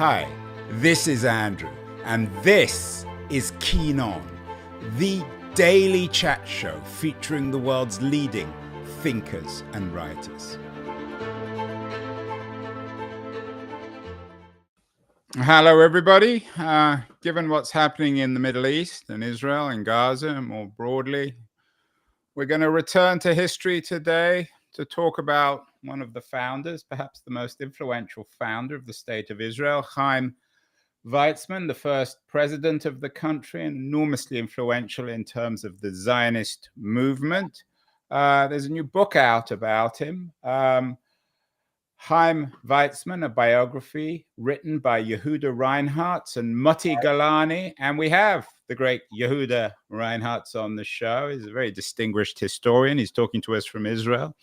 Hi, this is Andrew, and this is Keen On, the daily chat show featuring the world's leading thinkers and writers. Hello, everybody. Given what's happening in the Middle East and Israel and Gaza and more broadly, we're going to return to history today to talk about one of the founders, perhaps the most influential founder of the State of Israel, Chaim Weizmann, the first president of the country, and enormously influential in terms of the Zionist movement. There's a new book out about him, Chaim Weizmann, a biography written by Jehuda Reinharz and Moti Galani. And we have the great Jehuda Reinharz on the show. He's a very distinguished historian. He's talking to us from Israel.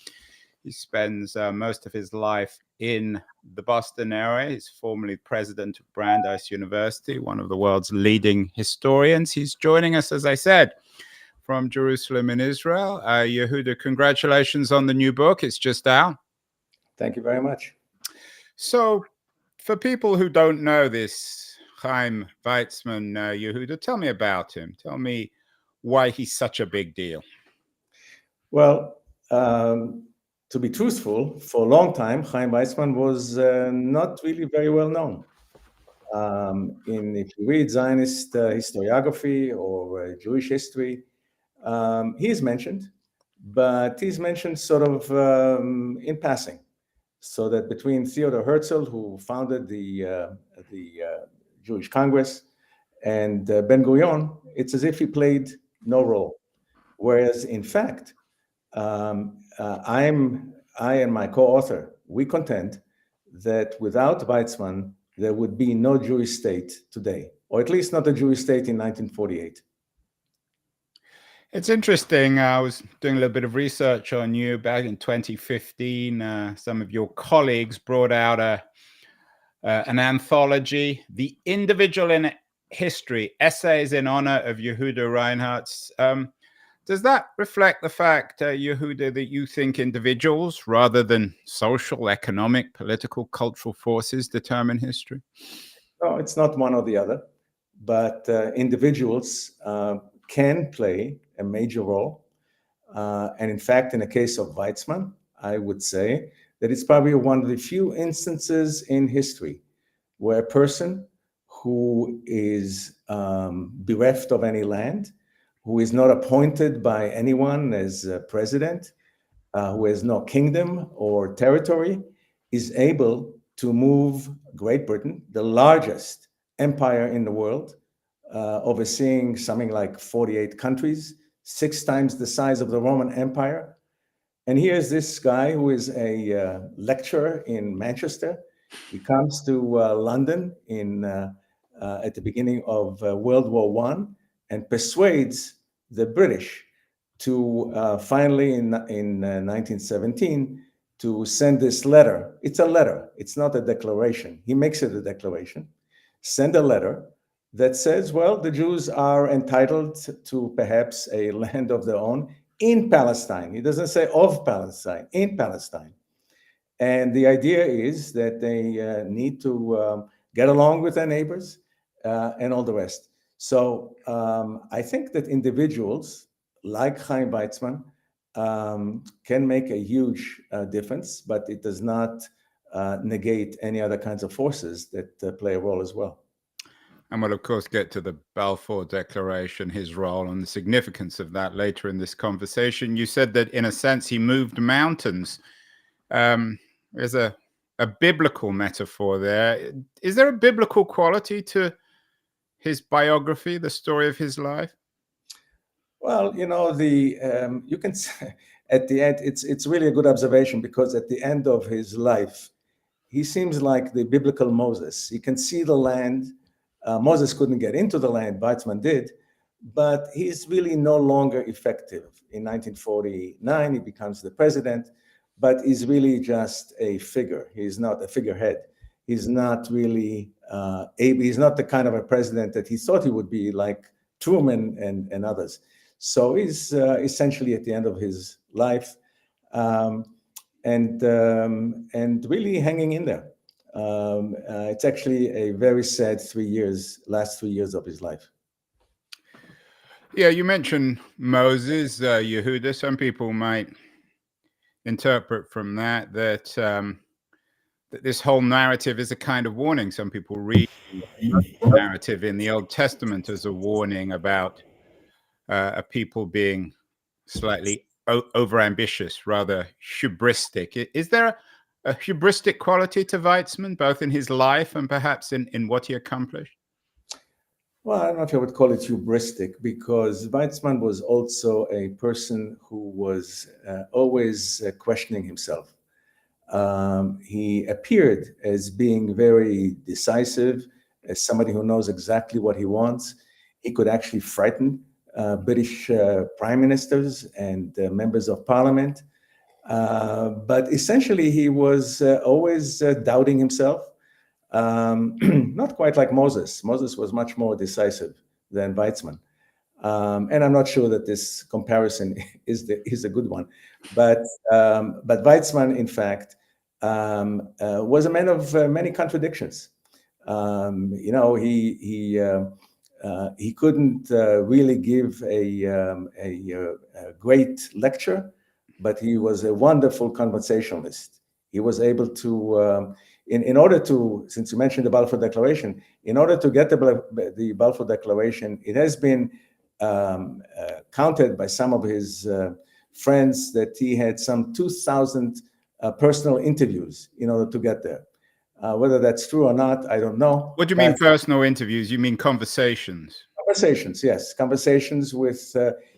He spends most of his life in the Boston area. He's formerly president of Brandeis University, one of the world's leading historians. He's joining us, as I said, from Jerusalem in Israel. Yehuda, congratulations on the new book. It's just out. Thank you very much. So, for people who don't know this Chaim Weizmann, Yehuda, tell me about him. Tell me why he's such a big deal. Well, to be truthful, for a long time, Chaim Weizmann was not really very well known. If you read Zionist historiography or Jewish history, he is mentioned, but he's mentioned sort of in passing. So that between Theodor Herzl, who founded the Jewish Congress, and Ben-Gurion, it's as if he played no role. Whereas, in fact, I and my co-author, we contend that without Weizmann, there would be no Jewish state today, or at least not a Jewish state in 1948. It's interesting. I was doing a little bit of research on you back in 2015. Some of your colleagues brought out an anthology, The Individual in History, Essays in Honor of Jehuda Reinharz. Does that reflect the fact, Yehuda, that you think individuals rather than social, economic, political, cultural forces determine history? No, it's not one or the other, but individuals can play a major role. And in fact, in the case of Weizmann, I would say that it's probably one of the few instances in history where a person who is bereft of any land, who is not appointed by anyone as president, who has no kingdom or territory, is able to move Great Britain, the largest empire in the world, overseeing something like 48 countries, 6 times the size of the Roman Empire. And here's this guy who is a lecturer in Manchester. He comes to London at the beginning of World War I and persuades the British to finally in 1917 to send this letter. It's a letter. It's not a declaration. He makes it a declaration. Send a letter that says, well, the Jews are entitled to perhaps a land of their own in Palestine. He doesn't say of Palestine, in Palestine. And the idea is that they need to get along with their neighbors and all the rest. So I think that individuals like Chaim Weizmann can make a huge difference, but it does not negate any other kinds of forces that play a role as well. And we'll, of course, get to the Balfour Declaration, his role and the significance of that later in this conversation. You said that, in a sense, he moved mountains. There's a biblical metaphor there. Is there a biblical quality to his biography, the story of his life? Well, you know, you can say at the end, it's really a good observation, because at the end of his life, he seems like the biblical Moses. He can see the land. Moses couldn't get into the land, Weizmann did, but he's really no longer effective. In 1949, he becomes the president, but he's really just a figure. He's not a figurehead. He's not really he's not the kind of a president that he thought he would be, like Truman and others. So he's essentially at the end of his life, and really hanging in there. It's actually a very sad last 3 years of his life. Yeah, you mentioned Moses, Yehuda. Some people might interpret from that that this whole narrative is a kind of warning. Some people read the narrative in the Old Testament as a warning about a people being slightly overambitious, rather hubristic. Is there a hubristic quality to Weizmann, both in his life and perhaps in what he accomplished? Well, I don't know if I would call it hubristic, because Weizmann was also a person who was always questioning himself. He appeared as being very decisive, as somebody who knows exactly what he wants. He could actually frighten British prime ministers and members of parliament. But essentially, he was always doubting himself. Not quite like Moses. Moses was much more decisive than Weizmann. And I'm not sure that this comparison is a good one. But Weizmann, in fact, was a man of many contradictions. He couldn't really give a great lecture, but he was a wonderful conversationalist. He was able to, in order to, since you mentioned the Balfour Declaration, in order to get the Balfour Declaration, it has been counted by some of his friends that he had some 2,000 personal interviews in order to get there. Whether that's true or not, I don't know. What do you mean personal interviews? You mean conversations? Conversations, yes. Conversations with,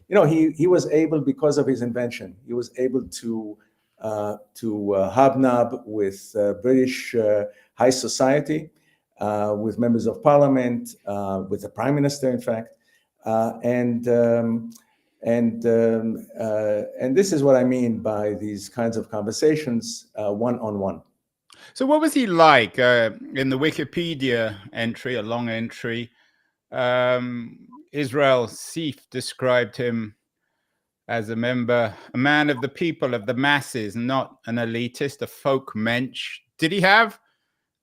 he was able, because of his invention, he was able to hobnob with British high society, with members of parliament, with the prime minister, in fact. And this is what I mean by these kinds of conversations, one-on-one. So what was he like? In the Wikipedia entry, a long entry, Israel Seif described him as a man of the people, of the masses, not an elitist, a folk mensch. Did he have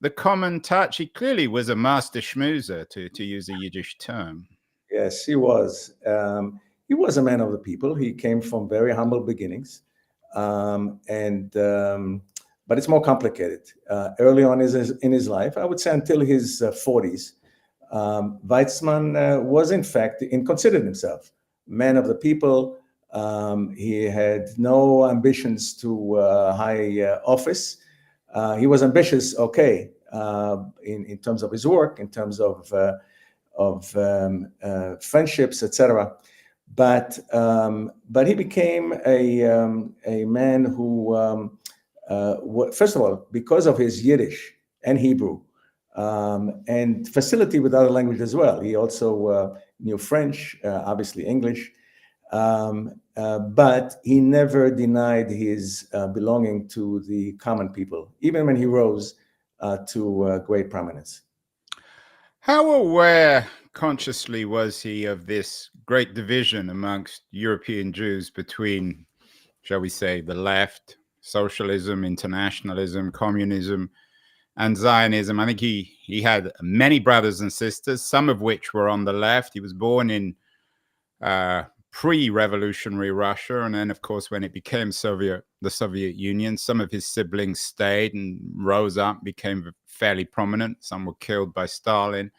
the common touch? He clearly was a master schmoozer, to use a Yiddish term. Yes, he was. He was a man of the people. He came from very humble beginnings. But it's more complicated. Early on in his life, I would say until his 40s, Weizmann was, in fact, considered himself man of the people. He had no ambitions to high office. He was ambitious, okay, in terms of his work, in terms of friendships, etc. But he became a man who, first of all, because of his Yiddish and Hebrew, and facility with other languages as well. He also knew French, obviously English, but he never denied his belonging to the common people, even when he rose to great prominence. How aware consciously was he of this great division amongst European Jews between, shall we say, the left, socialism, internationalism, communism, and Zionism? I think he had many brothers and sisters, some of which were on the left. He was born in pre-revolutionary Russia, and then, of course, when it became the Soviet Union, some of his siblings stayed and rose up, became fairly prominent. Some were killed by Stalin.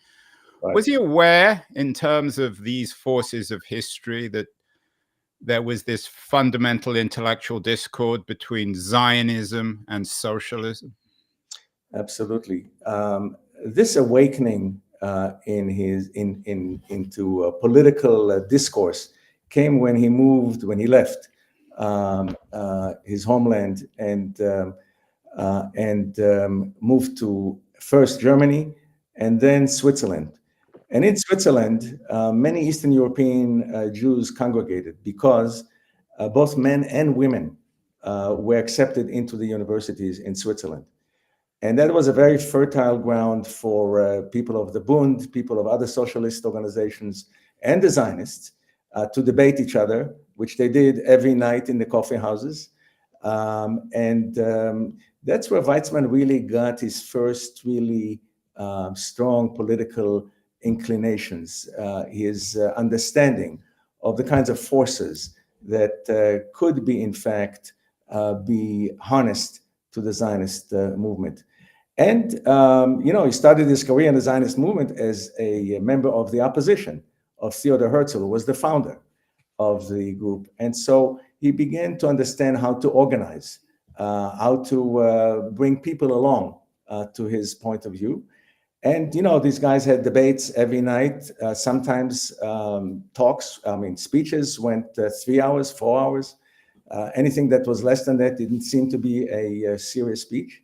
Right. Was he aware, in terms of these forces of history, that there was this fundamental intellectual discord between Zionism and socialism? Absolutely. This awakening into political discourse came when he left his homeland and moved to first Germany and then Switzerland. And in Switzerland, many Eastern European Jews congregated because both men and women were accepted into the universities in Switzerland. And that was a very fertile ground for people of the Bund, people of other socialist organizations, and the Zionists to debate each other, which they did every night in the coffee houses. That's where Weizmann really got his first really strong political inclinations, his understanding of the kinds of forces that could be, in fact, be harnessed to the Zionist movement. And, he started his career in the Zionist movement as a member of the opposition of Theodor Herzl, who was the founder of the group. And so he began to understand how to organize, how to bring people along to his point of view. And, these guys had debates every night, sometimes talks, speeches went 3 hours, 4 hours. Anything that was less than that didn't seem to be a serious speech.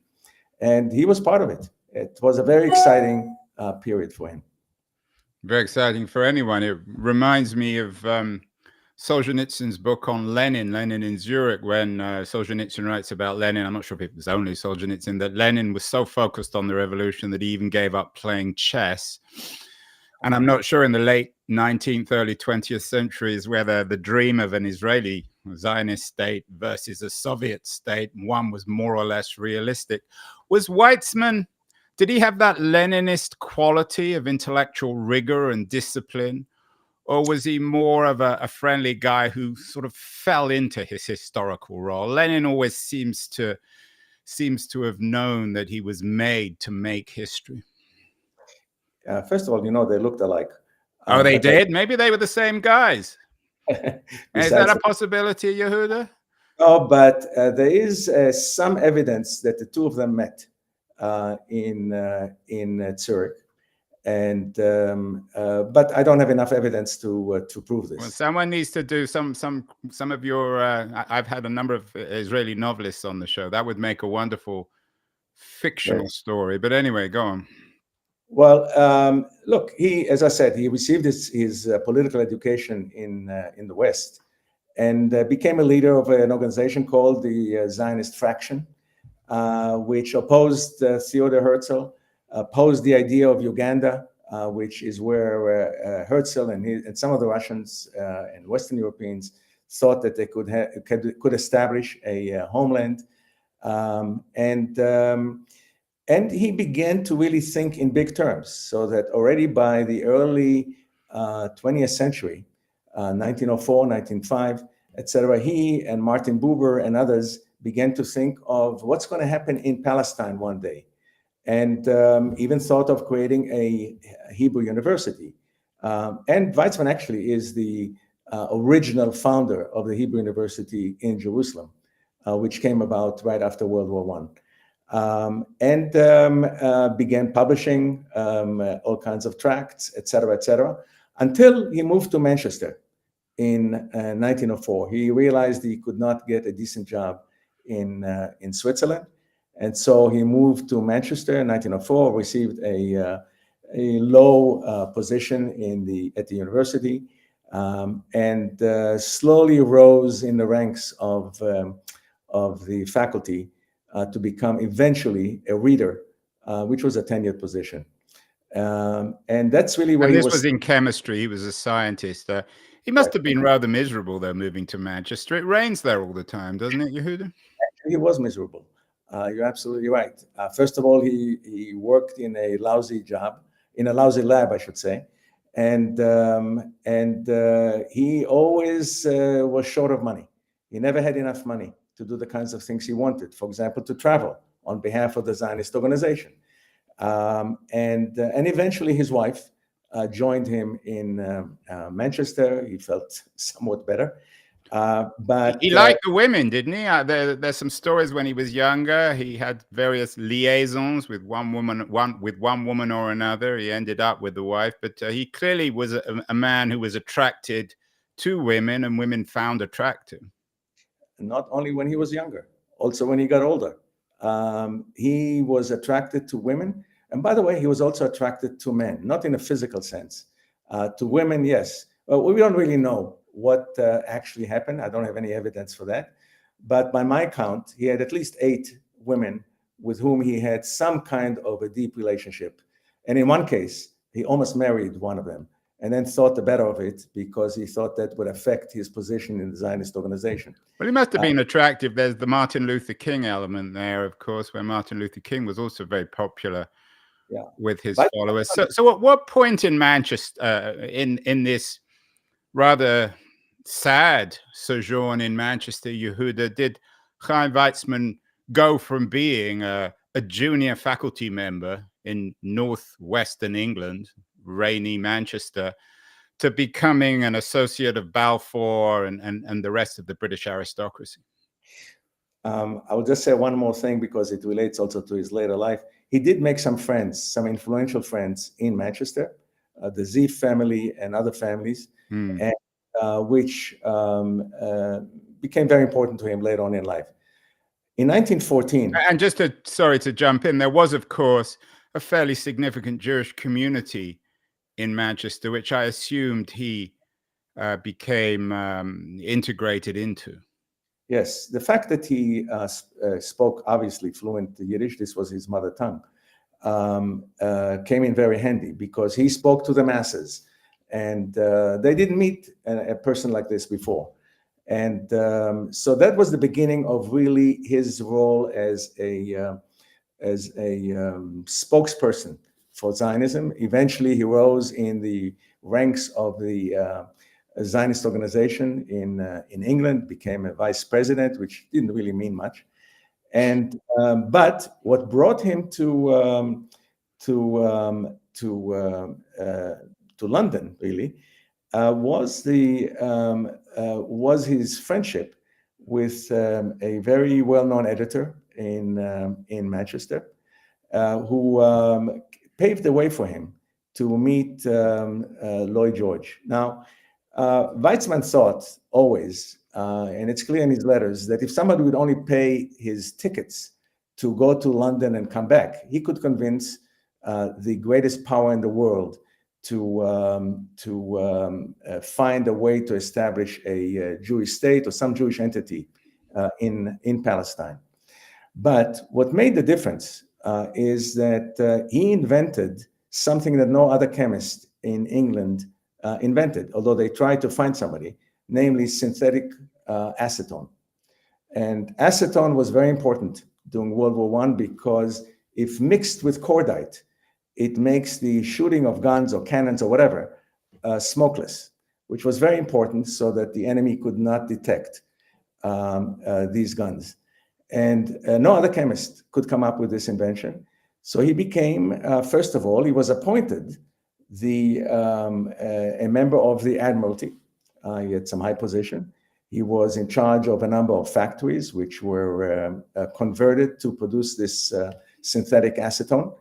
And he was part of it. It was a very exciting period for him. Very exciting for anyone. It reminds me of Solzhenitsyn's book on Lenin in Zurich, when Solzhenitsyn writes about Lenin. I'm not sure if it was only Solzhenitsyn, that Lenin was so focused on the revolution that he even gave up playing chess. And I'm not sure in the late 19th, early 20th centuries whether the dream of an Israeli Zionist state versus a Soviet state, one was more or less realistic. Was Weizmann, did he have that Leninist quality of intellectual rigor and discipline? Or was he more of a friendly guy who sort of fell into his historical role? Lenin always seems to have known that he was made to make history. First of all, they looked alike. Oh, they did? Maybe they were the same guys. Is that a possibility, Yehuda? No, but there is some evidence that the two of them met in Zurich. And but I don't have enough evidence to prove this. Well, someone needs to do some of your. I've had a number of Israeli novelists on the show. That would make a wonderful fictional story. But anyway, go on. Well, look, as I said, he received his political education in the West, and became a leader of an organization called the Zionist Fraction, which opposed Theodor Herzl. Opposed the idea of Uganda, which is where Herzl and some of the Russians and Western Europeans thought that they could establish a homeland, and he began to really think in big terms. So that already by the early 20th century, 1904, 1905, etc., he and Martin Buber and others began to think of what's going to happen in Palestine one day. And even thought of creating a Hebrew university. And Weizmann actually is the original founder of the Hebrew University in Jerusalem, which came about right after World War I. And began publishing all kinds of tracts, et cetera, until he moved to Manchester in 1904. He realized he could not get a decent job in Switzerland. And so he moved to Manchester in 1904, received a low position at the university, and slowly rose in the ranks of the faculty to become eventually a reader, which was a tenured position. And that's really where he was in chemistry. He was a scientist. He must have been rather miserable, though, moving to Manchester. It rains there all the time, doesn't it, Yehuda? Actually, he was miserable. You're absolutely right. First of all, he worked in a lousy job, in a lousy lab, I should say, and he always was short of money. He never had enough money to do the kinds of things he wanted. For example, to travel on behalf of the Zionist organization, and eventually his wife joined him in Manchester. He felt somewhat better. But he liked the women, didn't he? There's some stories when he was younger. He had various liaisons with one woman or another. He ended up with the wife, but he clearly was a man who was attracted to women, and women found attractive. Not only when he was younger, also when he got older. He was attracted to women, and by the way, he was also attracted to men, not in a physical sense. To women, yes. We don't really know what actually happened. I don't have any evidence for that. But by my count, he had at least 8 women with whom he had some kind of a deep relationship. And in one case, he almost married one of them. and then thought the better of it because he thought that would affect his position in the Zionist organization. Well, he must have been attractive. There's the Martin Luther King element there, of course, where Martin Luther King was also very popular with his followers. So at what point in Manchester, in this rather sad sojourn in Manchester, Yehuda, did Chaim Weizmann go from being a junior faculty member in northwestern England, rainy Manchester, to becoming an associate of Balfour and the rest of the British aristocracy? I will just say one more thing because it relates also to his later life. He did make some friends, some influential friends in Manchester, the Zeev family and other families, and, which became very important to him later on in life. In 1914... And just sorry to jump in, there was, of course, a fairly significant Jewish community in Manchester, which I assumed he became integrated into. Yes, the fact that he spoke obviously fluent Yiddish, this was his mother tongue, came in very handy because he spoke to the masses, and they didn't meet a person like this before. And so that was the beginning of really his role as a spokesperson for Zionism. Eventually, he rose in the ranks of the Zionist organization in England, became a vice president, which didn't really mean much. And but what brought him to London really was his friendship with a very well-known editor in Manchester, who paved the way for him to meet Lloyd George. Now, Weizmann thought always, and it's clear in his letters, that if somebody would only pay his tickets to go to London and come back, he could convince the greatest power in the world to find a way to establish a Jewish state or some Jewish entity in Palestine. But what made the difference is that he invented something that no other chemist in England invented, although they tried to find somebody, namely synthetic acetone. And acetone was very important during World War I because if mixed with cordite, it makes the shooting of guns or cannons or whatever smokeless, which was very important so that the enemy could not detect these guns. And no other chemist could come up with this invention. So he became, first of all, he was appointed a member of the Admiralty. He had some high position. He was in charge of a number of factories which were converted to produce this synthetic acetone.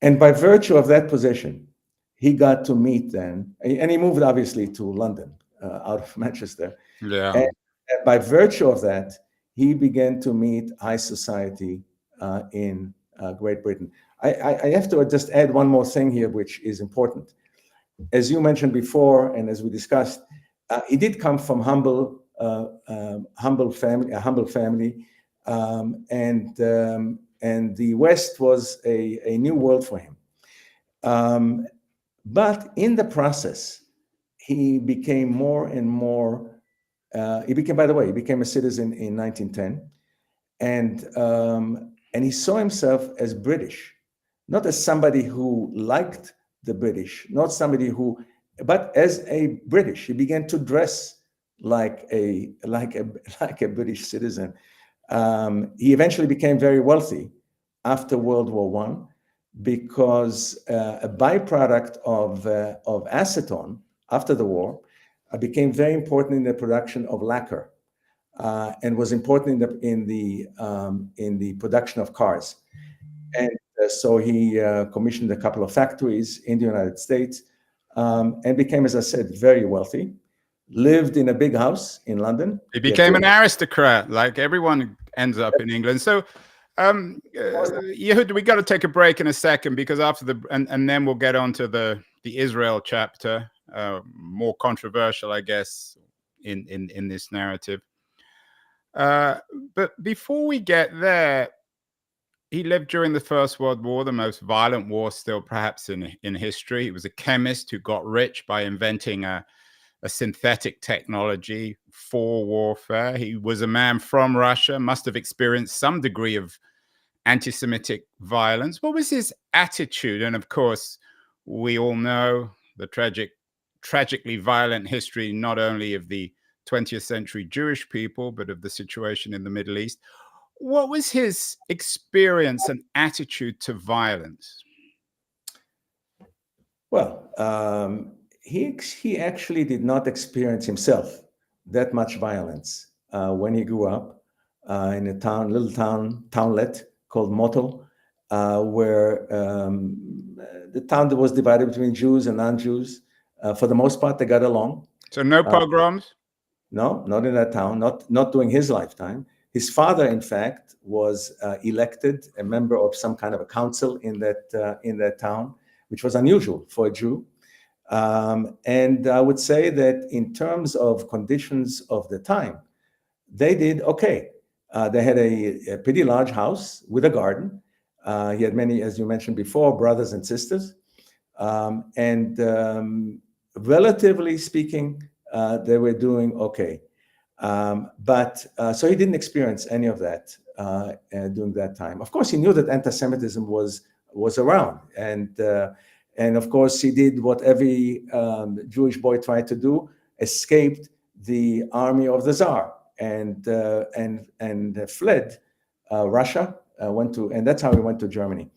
And by virtue of that position, he got to meet then, and he moved obviously to London out of Manchester. Yeah. And by virtue of that, he began to meet high society in Great Britain. I have to just add one more thing here, which is important. As you mentioned before, and as we discussed, he did come from humble family, and the West was a new world for him. But in the process, he became more and more. He became a citizen in 1910, and he saw himself as British, not as somebody who liked the British, not somebody who, but as a British. He began to dress like a British citizen. He eventually became very wealthy after World War I because a byproduct of acetone after the war became very important in the production of lacquer and was important in the production of cars. And so he commissioned a couple of factories in the United States and became, as I said, very wealthy. Lived in a big house in London. He became an aristocrat, like everyone ends up in England. So, Yehuda, we got to take a break in a second because after and then we'll get on to the Israel chapter, more controversial, I guess, in this narrative. But before we get there, he lived during the First World War, the most violent war still perhaps in history. He was a chemist who got rich by inventing a synthetic technology for warfare. He was a man from Russia, must have experienced some degree of anti-Semitic violence. What was his attitude? And of course, we all know the tragically violent history, not only of the 20th century Jewish people, but of the situation in the Middle East. What was his experience and attitude to violence? Well, he actually did not experience himself that much violence when he grew up in a little townlet called Motul, where the town that was divided between Jews and non-Jews. For the most part, they got along. So no pogroms? No, not in that town, not during his lifetime. His father, in fact, was elected a member of some kind of a council in that town, which was unusual for a Jew. And I would say that in terms of conditions of the time, they did okay. They had a pretty large house with a garden. He had many, as you mentioned before, brothers and sisters. Relatively speaking, they were doing okay. But so he didn't experience any of that during that time. Of course, he knew that anti-Semitism was around, and of course, he did what every Jewish boy tried to do: escaped the army of the Tsar and fled Russia. And that's how he went to Germany,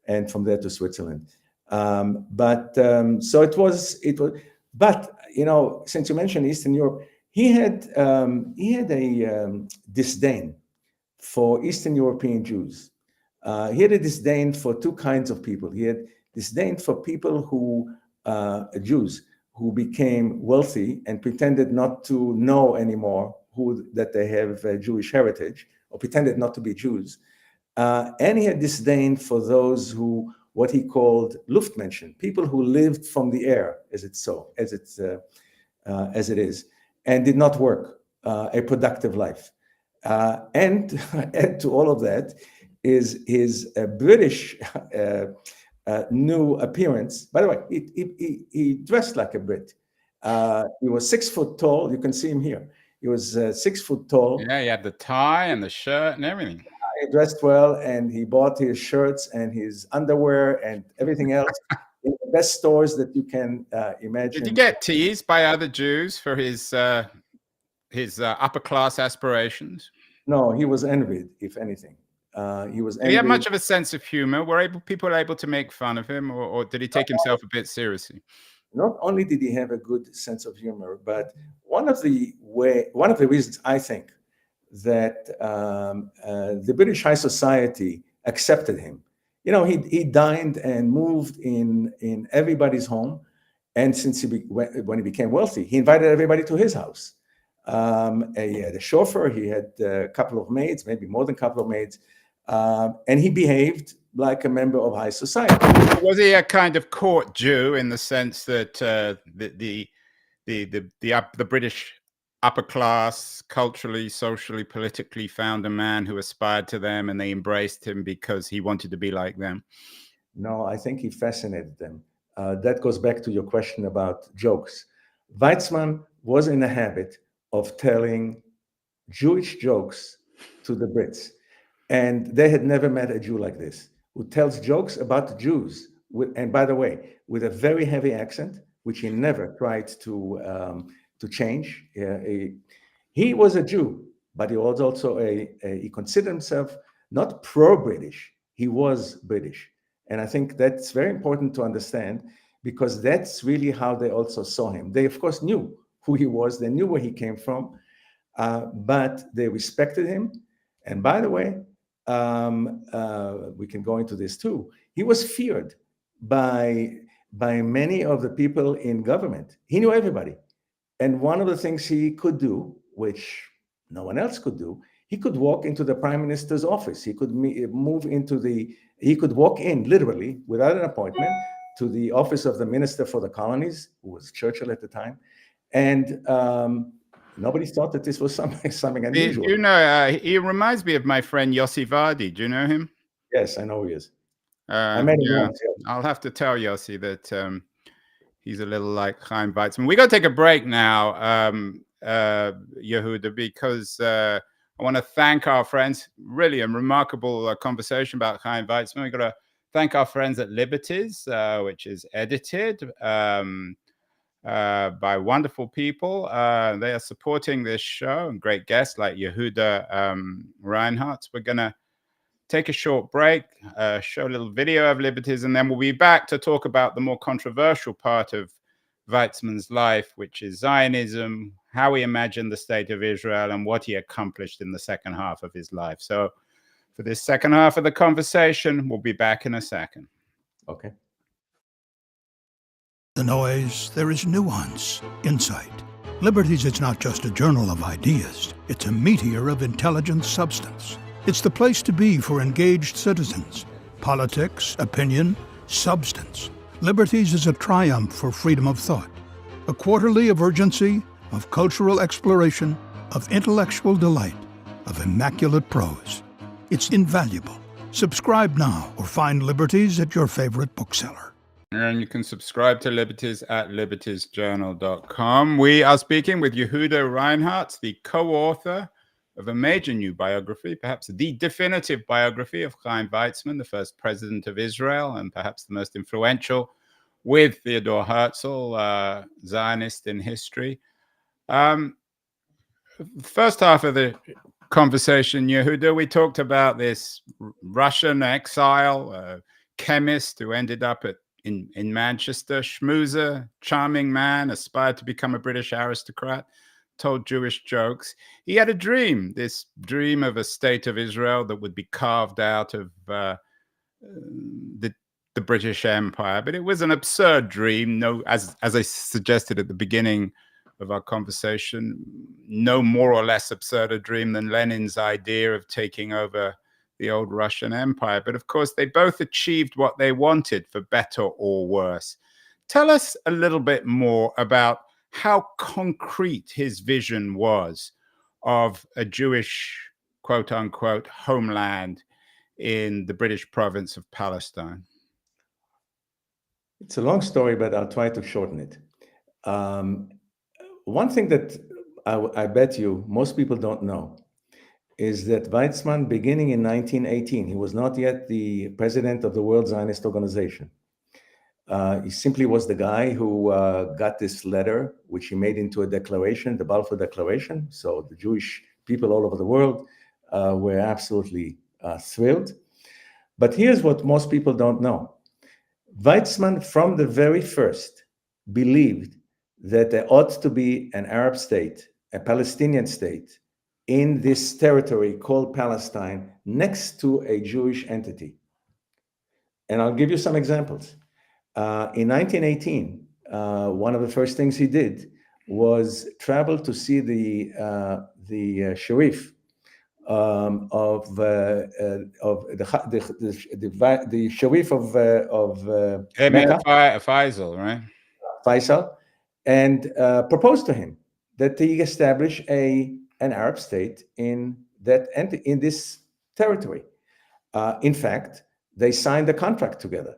and from there to Switzerland. So it was. But since you mentioned Eastern Europe, he had a disdain for Eastern European Jews. He had a disdain for two kinds of people. He had disdain for people Jews who became wealthy and pretended not to know anymore that they have a Jewish heritage, or pretended not to be Jews. And he had disdain for those what he called Luftmenschen, people who lived from the air, as it is, and did not work a productive life. And add to all of that is his British new appearance. By the way, he dressed like a Brit. He was 6 foot tall. You can see him here. He was 6 foot tall. Yeah, he had the tie and the shirt and everything. He dressed well, and he bought his shirts and his underwear and everything else in the best stores that you can imagine. Did he get teased by other Jews for his upper class aspirations? No, he was envied, if anything. He was envied. Did he have much of a sense of humor? Were people able to make fun of him, or did he take himself a bit seriously? Not only did he have a good sense of humor, but one of the reasons I think that the British high society accepted him. He dined and moved in everybody's home, and when he became wealthy, he invited everybody to his house. He had a chauffeur, he had a couple of maids, maybe more than a couple of maids, and he behaved like a member of high society. Was he a kind of court Jew in the sense that the British upper class, culturally, socially, politically, found a man who aspired to them, and they embraced him because he wanted to be like them? No, I think he fascinated them. That goes back to your question about jokes. Weizmann was in the habit of telling Jewish jokes to the Brits, and they had never met a Jew like this, who tells jokes about Jews, and by the way, with a very heavy accent, which he never tried to change. He was a Jew, but he was also he considered himself not pro-British. He was British. And I think that's very important to understand, because that's really how they also saw him. They, of course, knew who he was. They knew where he came from, but they respected him. And by the way, we can go into this too. He was feared by many of the people in government. He knew everybody. And one of the things he could do, which no one else could do, he could walk into the prime minister's office. He could he could walk in literally without an appointment to the office of the minister for the colonies, who was Churchill at the time. And nobody thought that this was something unusual. He reminds me of my friend Yossi Vardi. Do you know him? Yes, I know who he is. I met him Yeah, once. Yeah. I'll have to tell Yossi that he's a little like Chaim Weizmann. We got to take a break now, Yehuda, because I want to thank our friends. Really a remarkable conversation about Chaim Weizmann. We got to thank our friends at Liberties, which is edited by wonderful people. They are supporting this show and great guests like Jehuda Reinharz. We're going to take a short break, show a little video of Liberties, and then we'll be back to talk about the more controversial part of Weizmann's life, which is Zionism, how he imagined the state of Israel, and what he accomplished in the second half of his life. So for this second half of the conversation, we'll be back in a second. Okay. The noise, there is nuance, insight. Liberties is not just a journal of ideas. It's a meteor of intelligent substance. It's the place to be for engaged citizens. Politics, opinion, substance. Liberties is a triumph for freedom of thought. A quarterly of urgency, of cultural exploration, of intellectual delight, of immaculate prose. It's invaluable. Subscribe now or find Liberties at your favorite bookseller. And you can subscribe to Liberties at libertiesjournal.com. We are speaking with Jehuda Reinharz, the co-author of a major new biography, perhaps the definitive biography of Chaim Weizmann, the first president of Israel, and perhaps the most influential, with Theodor Herzl, Zionist in history. First half of the conversation, Yehuda, we talked about this Russian exile, chemist who ended up in Manchester, schmoozer, charming man, aspired to become a British aristocrat, told Jewish jokes. He had a dream, this dream of a state of Israel that would be carved out of the British Empire. But it was an absurd dream. No, as I suggested at the beginning of our conversation, no more or less absurd a dream than Lenin's idea of taking over the old Russian Empire. But of course, they both achieved what they wanted, for better or worse. Tell us a little bit more about how concrete his vision was of a Jewish, quote unquote, homeland in the British province of Palestine. It's a long story, but I'll try to shorten it. One thing that I bet you most people don't know is that Weizmann, beginning in 1918, he was not yet the president of the World Zionist Organization. He simply was the guy who got this letter, which he made into a declaration, the Balfour Declaration. So the Jewish people all over the world were absolutely thrilled. But here's what most people don't know. Weizmann, from the very first, believed that there ought to be an Arab state, a Palestinian state, in this territory called Palestine, next to a Jewish entity. And I'll give you some examples. In 1918, one of the first things he did was travel to see the Sharif of the Sharif of Mecca, Faisal, right? Faisal, and proposed to him that he establish an Arab state in this territory. In fact, they signed a contract together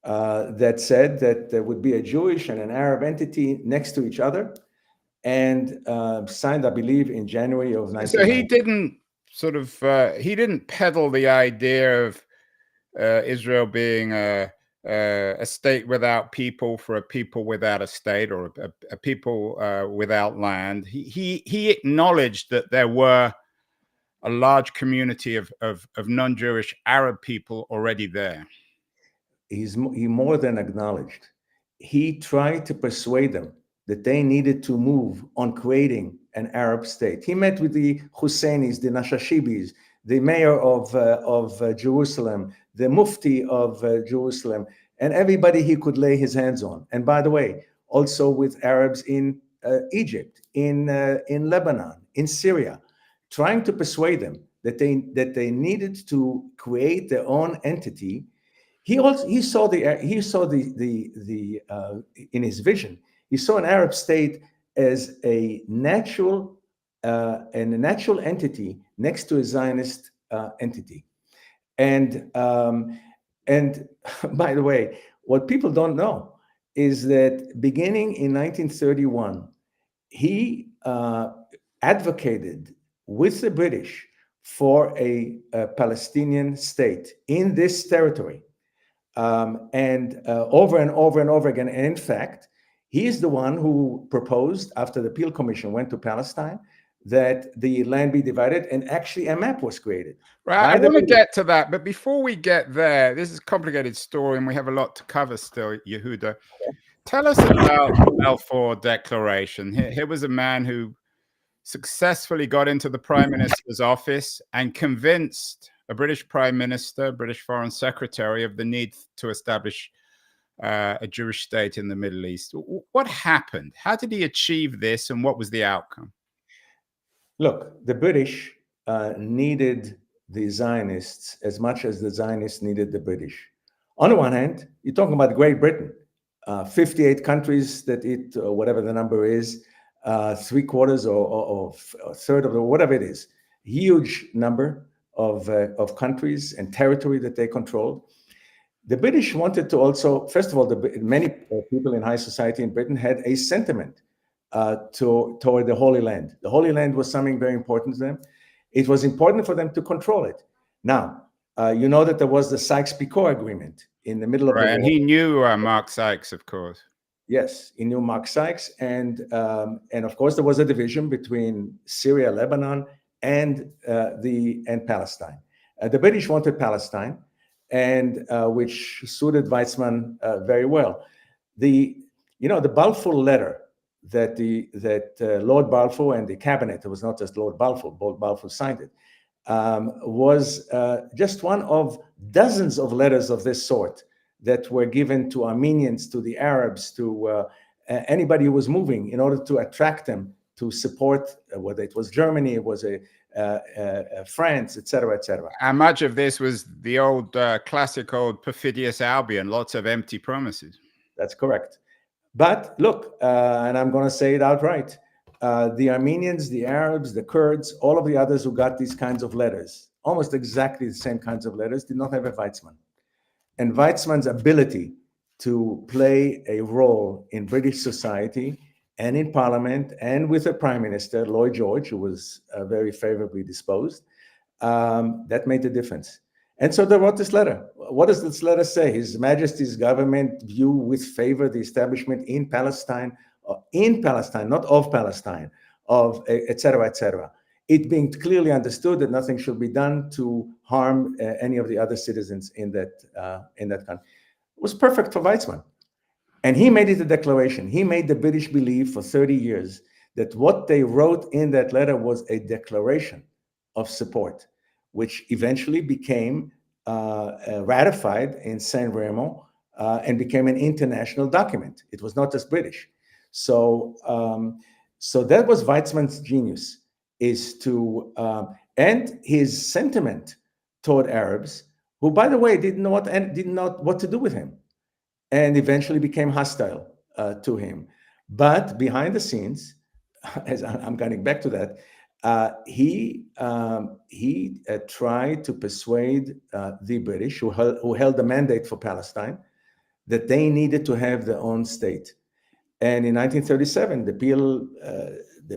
that said that there would be a Jewish and an Arab entity next to each other, and signed, I believe, in January of 1990. So he didn't he didn't peddle the idea of Israel being a state without people for a people without a state, or a people without land. He acknowledged that there were a large community of non-Jewish Arab people already there. He more than acknowledged. He tried to persuade them that they needed to move on creating an Arab state. He met with the Husseinis, the Nashashibis, the mayor of Jerusalem, the Mufti of Jerusalem, and everybody he could lay his hands on. And by the way, also with Arabs in Egypt, in Lebanon, in Syria, trying to persuade them that they needed to create their own entity. He saw in his vision, he saw an Arab state as a natural entity next to a Zionist entity. And by the way, what people don't know is that beginning in 1931, he advocated with the British for a Palestinian state in this territory. And over and over and over again. And in fact, he is the one who proposed, after the Peel Commission went to Palestine, that the land be divided, and actually a map was created. Right, I want to get to that, but before we get there, this is a complicated story, and we have a lot to cover still, Yehuda. Okay. Tell us about the Balfour Declaration. Here was a man who successfully got into the Prime Minister's office and convinced a British Prime Minister, British Foreign Secretary, of the need to establish a Jewish state in the Middle East. What happened? How did he achieve this, and what was the outcome? Look, the British needed the Zionists as much as the Zionists needed the British. On the one hand, you're talking about Great Britain, 58 countries that whatever the number is, 3/4 or a third of whatever it is, huge number of countries and territory that they controlled. The British wanted to also, first of all, many people in high society in Britain had a sentiment toward the Holy Land. The Holy Land was something very important to them. It was important for them to control it. Now, you know that there was the Sykes-Picot Agreement in the middle of the war. And he knew Mark Sykes, of course. Yes, he knew Mark Sykes, and of course there was a division between Syria, Lebanon, and Palestine. The British wanted Palestine, and which suited Weizmann very well. The Balfour letter that Lord Balfour and the cabinet, it was not just Lord Balfour, Lord Balfour signed it, was just one of dozens of letters of this sort that were given to Armenians, to the Arabs, to anybody who was moving, in order to attract them to support, whether it was Germany, it was France, etc., etc. And much of this was the old classic old perfidious Albion, lots of empty promises. That's correct. But look, and I'm going to say it outright, the Armenians, the Arabs, the Kurds, all of the others who got these kinds of letters, almost exactly the same kinds of letters, did not have a Weizmann. And Weizmann's ability to play a role in British society and in Parliament and with the Prime Minister, Lloyd George, who was very favorably disposed, that made the difference. And so they wrote this letter. What does this letter say? His Majesty's government view with favor the establishment in Palestine, not of Palestine, of et cetera, et cetera. It being clearly understood that nothing should be done to harm any of the other citizens in that country. It was perfect for Weizmann. And he made it a declaration. He made the British believe for 30 years that what they wrote in that letter was a declaration of support, which eventually became ratified in San Remo and became an international document. It was not just British. So that was Weizmann's genius, is to, and his sentiment toward Arabs, who, by the way, didn't know what to do with him, and eventually became hostile to him. But behind the scenes, as I'm getting back to that, he tried to persuade the British, who held the mandate for Palestine, that they needed to have their own state. And in 1937, the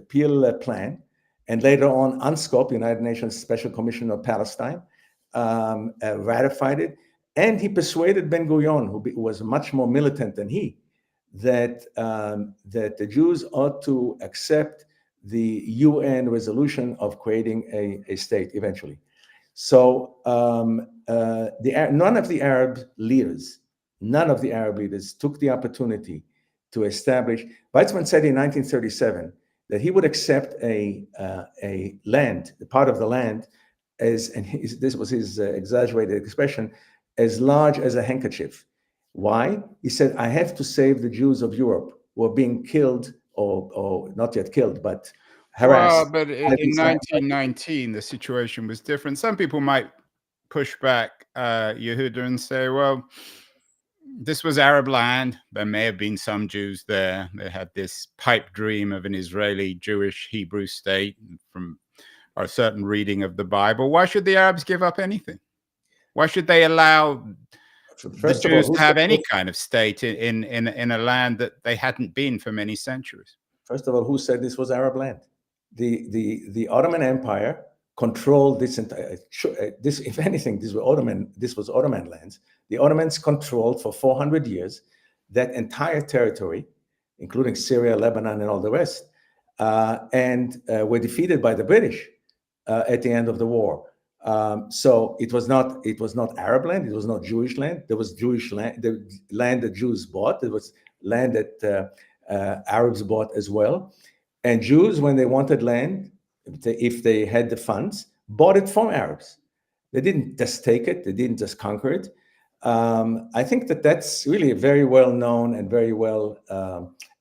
Peel Plan, and later on UNSCOP, United Nations Special Commission on Palestine, ratified it. And he persuaded Ben-Gurion, who was much more militant than he, that the Jews ought to accept the UN resolution of creating a state eventually. So none of the Arab leaders took the opportunity to establish. Weizmann said in 1937 that he would accept a land, the part of the land, as, and this was his exaggerated expression, as large as a handkerchief. Why? He said, I have to save the Jews of Europe who are being killed, or not yet killed, but harassed. Well, but in 1919, the situation was different. Some people might push back, Yehuda, and say, well, this was Arab land. There may have been some Jews there. They had this pipe dream of an Israeli, Jewish, Hebrew state from a certain reading of the Bible. Why should the Arabs give up anything? Why should they allow First the of all, Jews to have any kind of state in a land that they hadn't been for many centuries? First of all, who said this was Arab land? The Ottoman Empire controlled this entire. This, if anything, this was Ottoman lands. The Ottomans controlled for 400 years that entire territory, including Syria, Lebanon, and all the rest, and were defeated by the British at the end of the war. So it was not Arab land. It was not Jewish land. There was Jewish land, the land that Jews bought. There was land that Arabs bought as well. And Jews, when they wanted land, if they had the funds, bought it from Arabs. They didn't just take it. They didn't just conquer it. I think that that's really a very well known and very well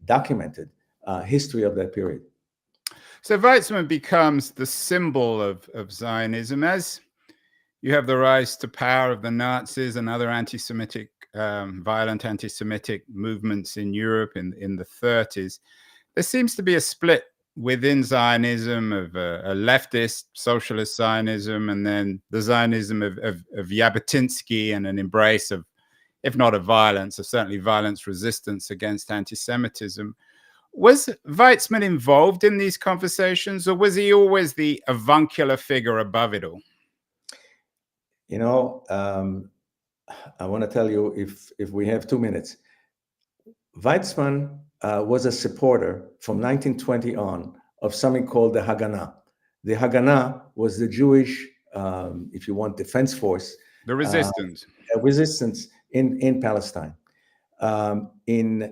documented history of that period. So Weizmann becomes the symbol of Zionism as you have the rise to power of the Nazis and other anti-Semitic, violent anti-Semitic movements in Europe in the 30s. There seems to be a split within Zionism of a leftist socialist Zionism, and then the Zionism of Jabotinsky, and an embrace of, if not of violence, of certainly violence resistance against anti-Semitism. Was Weizmann involved in these conversations, or was he always the avuncular figure above it all? You know, I want to tell you, if we have 2 minutes, Weizmann was a supporter from 1920 on of something called the Haganah. The Haganah was the Jewish, if you want, defense force. The resistance. Resistance in Palestine. In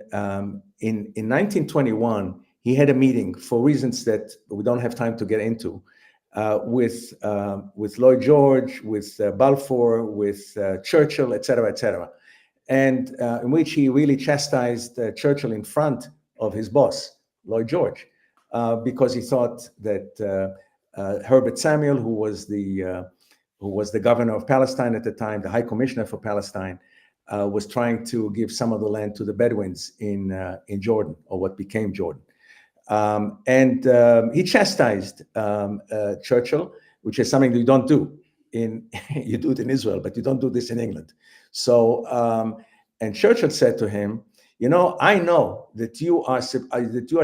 1921, he had a meeting for reasons that we don't have time to get into, with Lloyd George, with Balfour, with Churchill, et cetera, and in which he really chastised Churchill in front of his boss, Lloyd George, because he thought that Herbert Samuel, who was the governor of Palestine at the time, the High Commissioner for Palestine, was trying to give some of the land to the Bedouins in Jordan, or what became Jordan. And he chastised Churchill, which is something that you don't do you do it in Israel, but you don't do this in England. So, and Churchill said to him, you know, I know that you are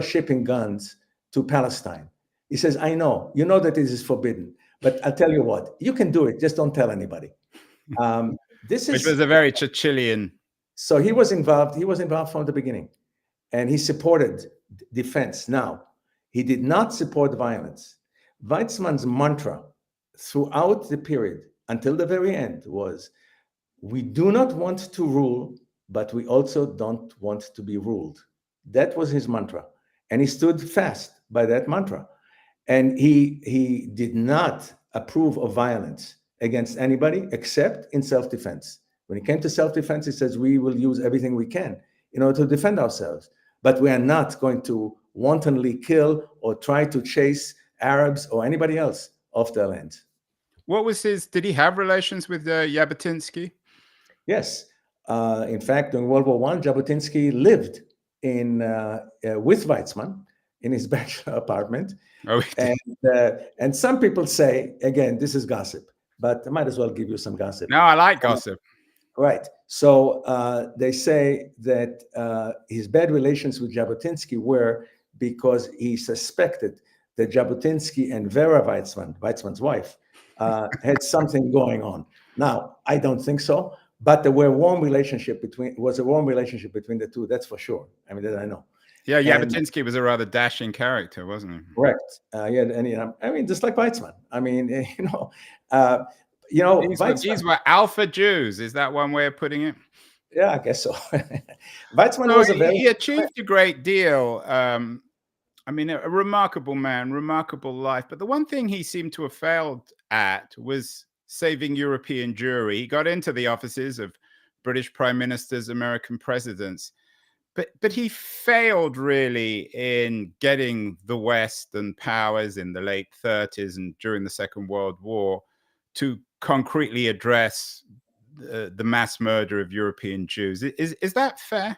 shipping guns to Palestine. He says, I know, you know that this is forbidden, but I'll tell you what, you can do it, just don't tell anybody. Which was a very Churchillian. So he was involved from the beginning, and he supported defense. Now, he did not support violence. Weizmann's mantra throughout the period until the very end was, we do not want to rule, but we also don't want to be ruled. That was his mantra. And he stood fast by that mantra. And he did not approve of violence against anybody except in self-defense. When it came to self-defense, he says, we will use everything we can in order to defend ourselves. But we are not going to wantonly kill or try to chase Arabs or anybody else off their land. What was did he have relations with Jabotinsky? Yes. In fact, during World War I, Jabotinsky lived with Weizmann in his bachelor apartment. Oh, and some people say, again, this is gossip, but I might as well give you some gossip. No, I like gossip. Right. So they say that his bad relations with Jabotinsky were because he suspected that Jabotinsky and Vera Weizmann, Weizmann's wife, had something going on. Now, I don't think so, but there was a warm relationship between the two. That's for sure. I mean, that I know. Yeah, Jabotinsky was a rather dashing character, wasn't he? Correct. Yeah, and I mean, just like Weizmann. I mean, these were alpha Jews. Is that one way of putting it? Yeah, I guess so. Weizmann was he achieved a great deal. I mean, a remarkable man, remarkable life. But the one thing he seemed to have failed at was saving European Jewry. He got into the offices of British prime ministers, American presidents, but he failed really in getting the West and powers in the late 30s and during the Second World War to concretely address the mass murder of European Jews. Is that fair?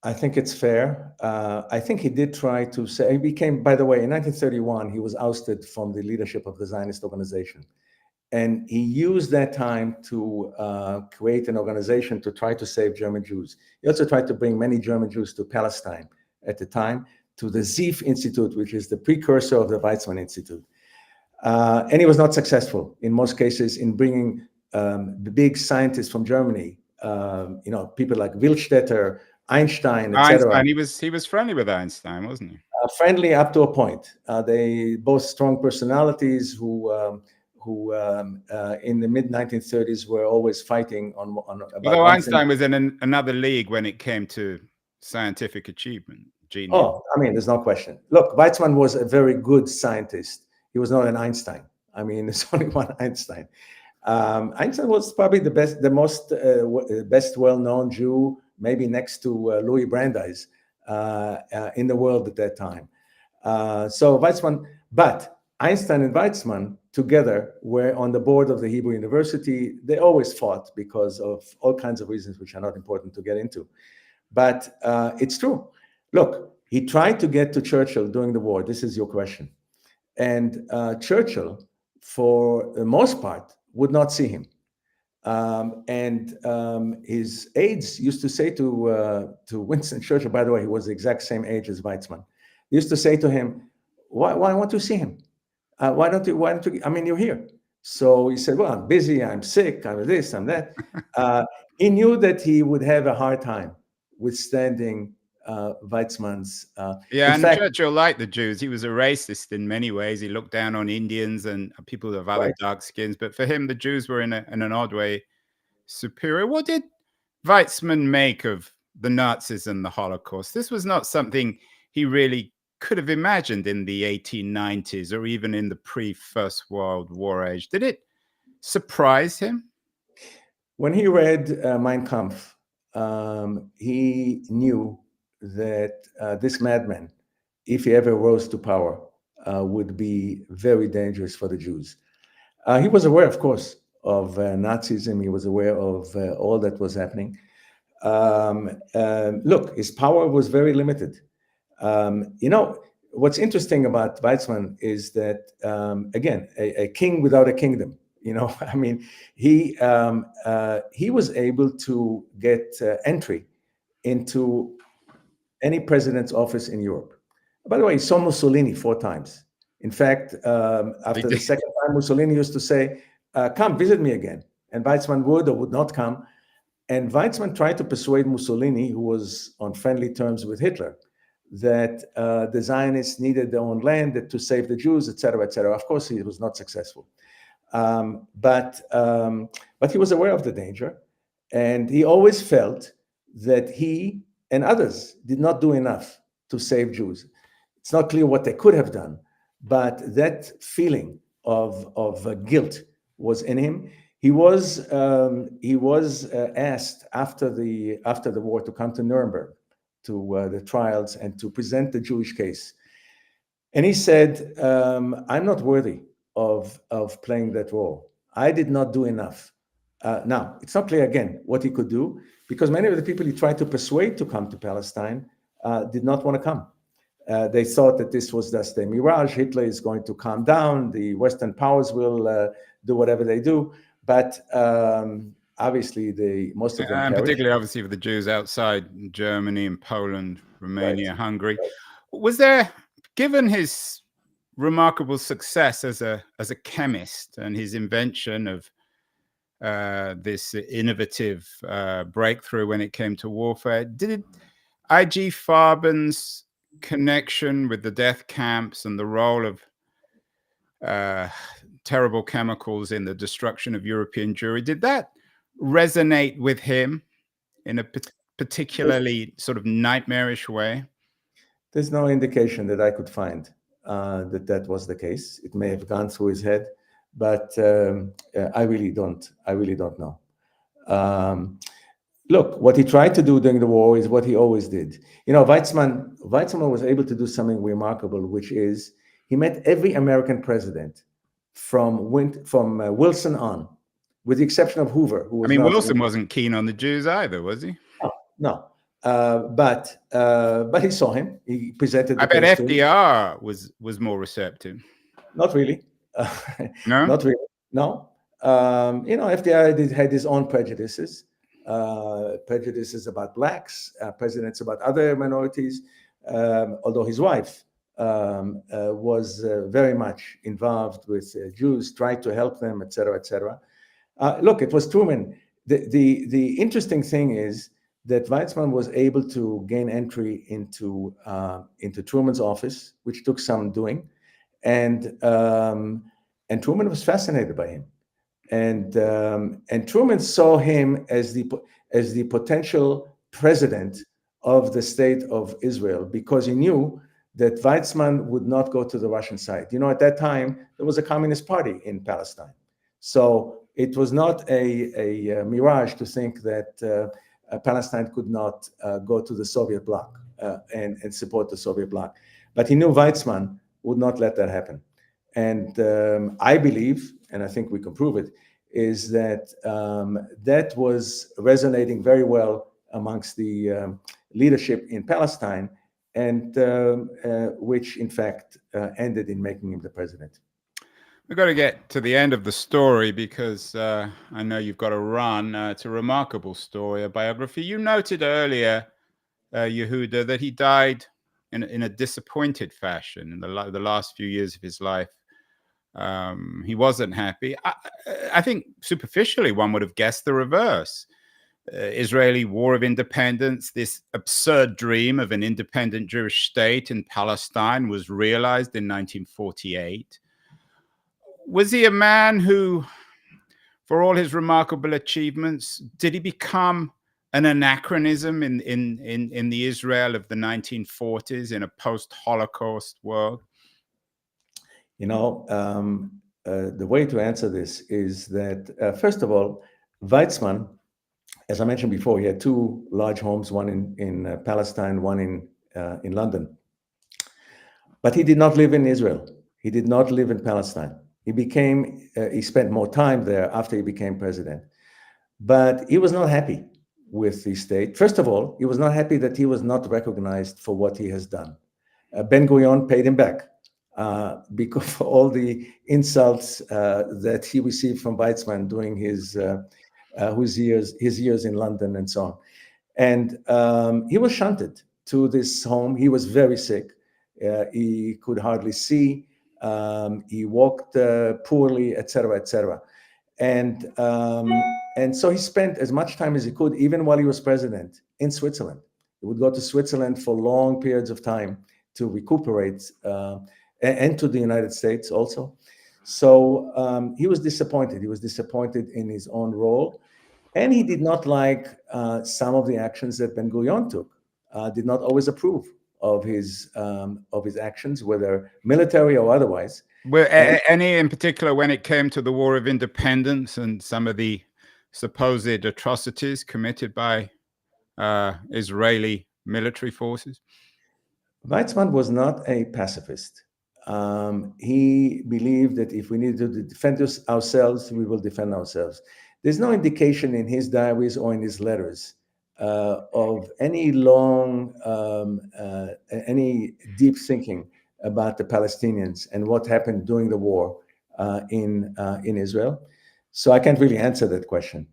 I think it's fair. I think he did try to say, he became, by the way, in 1931, he was ousted from the leadership of the Zionist organization. And he used that time to create an organization to try to save German Jews. He also tried to bring many German Jews to Palestine at the time, to the Ziv Institute, which is the precursor of the Weizmann Institute. And he was not successful in most cases in bringing the big scientists from Germany, people like Willstätter, Einstein, etc. Einstein, he was friendly with Einstein, wasn't he? Friendly up to a point. They both strong personalities who in the mid 1930s were always fighting on about. Although Einstein was in another league when it came to scientific achievement. Genius. Oh, I mean, there's no question. Look, Weizmann was a very good scientist. He was not an Einstein. I mean, there's only one Einstein. Einstein was probably the best well-known Jew, maybe next to Louis Brandeis, in the world at that time. So Weizmann, but Einstein and Weizmann together were on the board of the Hebrew University. They always fought because of all kinds of reasons, which are not important to get into. But it's true. Look, he tried to get to Churchill during the war. This is your question. And Churchill, for the most part, would not see him. His aides used to say to Winston Churchill, by the way, he was the exact same age as Weizmann, they used to say to him, why won't you see him? Why don't you, I mean, you're here. So he said, well, I'm busy, I'm sick, I'm this, I'm that. He knew that he would have a hard time withstanding Weizmann's. In fact, Churchill liked the Jews. He was a racist in many ways. He looked down on Indians and people of other dark skins. But for him, the Jews were in an odd way superior. What did Weizmann make of the Nazis and the Holocaust? This was not something he really could have imagined in the 1890s or even in the pre-First World War age. Did it surprise him? When he read Mein Kampf, he knew that this madman, if he ever rose to power, would be very dangerous for the Jews. He was aware, of course, of Nazism. He was aware of all that was happening. Look, his power was very limited. What's interesting about Weizmann is that, again, a king without a kingdom. I mean, he was able to get entry into any president's office in Europe. By the way, he saw Mussolini 4 times. In fact, after the second time, Mussolini used to say, come visit me again. And Weizmann would or would not come. And Weizmann tried to persuade Mussolini, who was on friendly terms with Hitler, that the Zionists needed their own land to save the Jews, etc., etc. Of course, he was not successful. But he was aware of the danger. And he always felt that he and others did not do enough to save Jews. It's not clear what they could have done, but that feeling of guilt was in him. He was asked after the war to come to Nuremberg, to the trials, and to present the Jewish case. And he said, I'm not worthy of playing that role. I did not do enough. Now, it's not clear, again, what he could do, because many of the people he tried to persuade to come to Palestine did not want to come. They thought that this was just a mirage. Hitler is going to calm down. The Western powers will do whatever they do. But obviously, most of them and perished. particularly, obviously, for the Jews outside Germany and Poland, Romania, Hungary. Was there, given his remarkable success as a chemist and his invention of this innovative breakthrough when it came to warfare, did I.G. Farben's connection with the death camps and the role of terrible chemicals in the destruction of European Jewry, did that resonate with him in a particularly sort of nightmarish way? There's no indication that I could find that was the case. It may have gone through his head, but I really don't know. Look, what he tried to do during the war is what he always did. Weizmann was able to do something remarkable, which is he met every American president from Wilson on, with the exception of Hoover. Who was Wilson wasn't keen on the Jews either, was he? No. But he saw him. He presented. I bet FDR was more receptive. Not really. No, not really. No. FDR had his own prejudices, prejudices about blacks, prejudices about other minorities, although his wife was very much involved with Jews, tried to help them, etc., etc. Look, it was Truman. The interesting thing is that Weizmann was able to gain entry into Truman's office, which took some doing, and Truman was fascinated by him, and Truman saw him as the potential president of the state of Israel, because he knew that Weizmann would not go to the Russian side. At that time there was a communist party in Palestine, so it was not a mirage to think that Palestine could not go to the Soviet bloc and support the Soviet bloc. But he knew Weizmann would not let that happen. And I believe, and I think we can prove it, is that that was resonating very well amongst the leadership in Palestine, and which in fact ended in making him the president. We've got to get to the end of the story because I know you've got to run. It's a remarkable story, a biography. You noted earlier, Yehuda, that he died in a disappointed fashion in the last few years of his life. He wasn't happy. I think superficially one would have guessed the reverse. Israeli War of Independence, this absurd dream of an independent Jewish state in Palestine, was realized in 1948. Was he a man who, for all his remarkable achievements, did he become an anachronism in the Israel of the 1940s, in a post-Holocaust world? The way to answer this is that, first of all, Weizmann, as I mentioned before, he had two large homes, one in Palestine, one in London. But he did not live in Israel. He did not live in Palestine. He spent more time there after he became president. But he was not happy with the state. First of all, he was not happy that he was not recognized for what he has done. Ben-Gurion paid him back because of all the insults that he received from Weizmann during his years in London and so on. And he was shunted to this home. He was very sick. He could hardly see. He walked poorly, etc., etc. And so he spent as much time as he could, even while he was president, in Switzerland. He would go to Switzerland for long periods of time to recuperate, and to the United States also. So he was disappointed. He was disappointed in his own role, and he did not like some of the actions that Ben-Gurion took. Did not always approve of his actions, whether military or otherwise. Well, any in particular when it came to the War of Independence and some of the supposed atrocities committed by Israeli military forces? Weizmann was not a pacifist. He believed that if we need to defend ourselves, we will defend ourselves. There's no indication in his diaries or in his letters of any any deep thinking about the Palestinians and what happened during the war in Israel. So I can't really answer that question.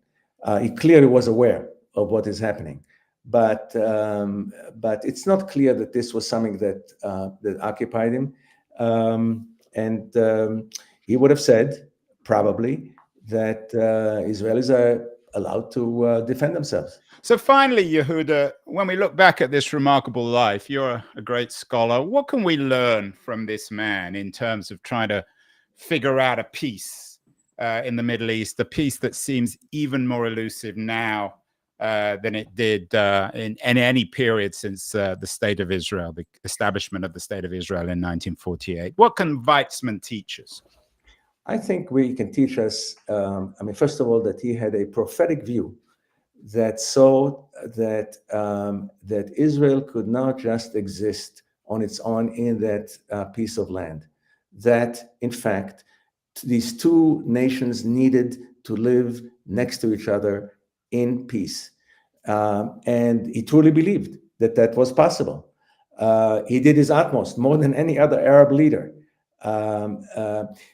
He clearly was aware of what is happening, but it's not clear that this was something that occupied him. And he would have said probably that Israelis are allowed to defend themselves. So finally, Yehuda, when we look back at this remarkable life, you're a great scholar. What can we learn from this man in terms of trying to figure out a peace in the Middle East, a peace that seems even more elusive now than it did in any period since the State of Israel, the establishment of the State of Israel in 1948? What can Weizmann teach us? I think we can teach us, first of all, that he had a prophetic view that saw that Israel could not just exist on its own in that piece of land. That, in fact, these two nations needed to live next to each other in peace. And he truly believed that was possible. He did his utmost, more than any other Arab leader.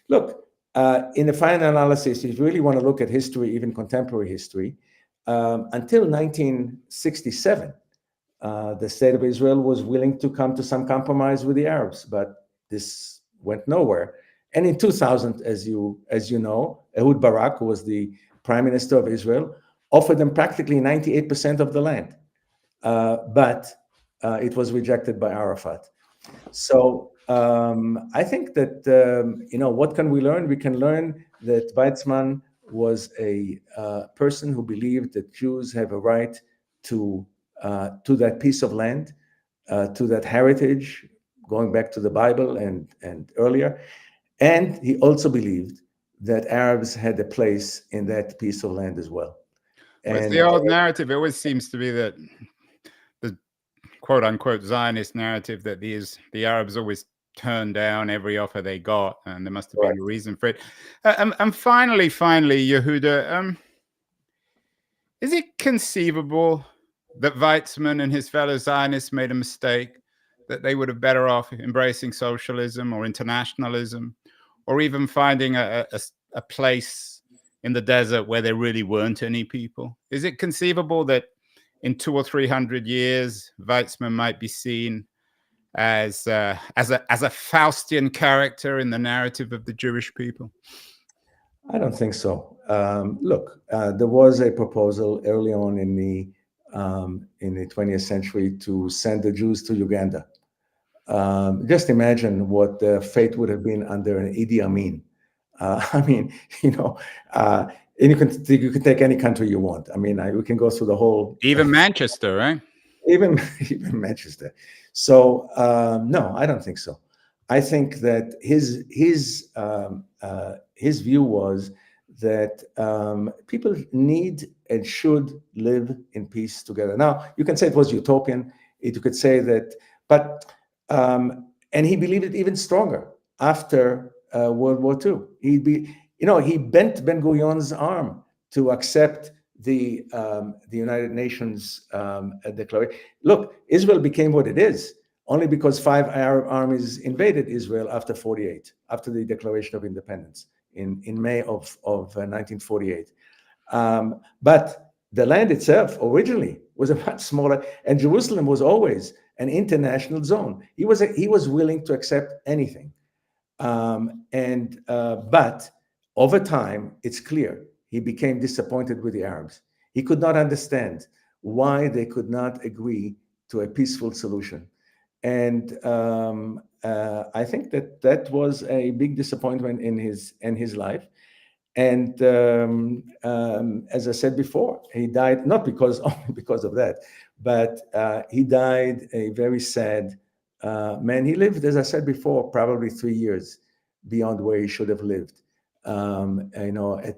Look, In the final analysis, if you really want to look at history, even contemporary history, until 1967, the state of Israel was willing to come to some compromise with the Arabs, but this went nowhere. And in 2000, as you know, Ehud Barak, who was the prime minister of Israel, offered them practically 98% of the land, but it was rejected by Arafat. So I think that, what can we learn? We can learn that Weizmann was a person who believed that Jews have a right to that piece of land, to that heritage, going back to the Bible and earlier. And he also believed that Arabs had a place in that piece of land as well. Well, it's And the old narrative. It always seems to be that the quote unquote Zionist narrative that the Arabs always turned down every offer they got, and there must have been a reason for it. And finally, Yehuda, is it conceivable that Weizmann and his fellow Zionists made a mistake, that they would have better off embracing socialism or internationalism, or even finding a place in the desert where there really weren't any people? Is it conceivable that in 200 or 300 years, Weizmann might be seen as a Faustian character in the narrative of the Jewish people? I don't think so. Look, there was a proposal early on in the 20th century to send the Jews to Uganda. Just imagine what the fate would have been under an Idi Amin. I mean, and you can take any country you want. I mean, we can go through the whole. Even Manchester, right? Even Manchester. So no, I don't think so. I think that his view was that people need and should live in peace together. Now, you can say it was utopian. You could say that, but and he believed it even stronger after World War II. He bent Ben-Gurion's arm to accept the United Nations declaration. Look, Israel became what it is only because 5 Arab armies invaded Israel after 48, after the Declaration of Independence in May of 1948. But the land itself originally was a much smaller, and Jerusalem was always an international zone. He was willing to accept anything, but over time, it's clear he became disappointed with the Arabs. He could not understand why they could not agree to a peaceful solution. And I think that was a big disappointment in his life. And as I said before, he died not only because of that, but he died a very sad man. He lived, as I said before, probably 3 years beyond where he should have lived. At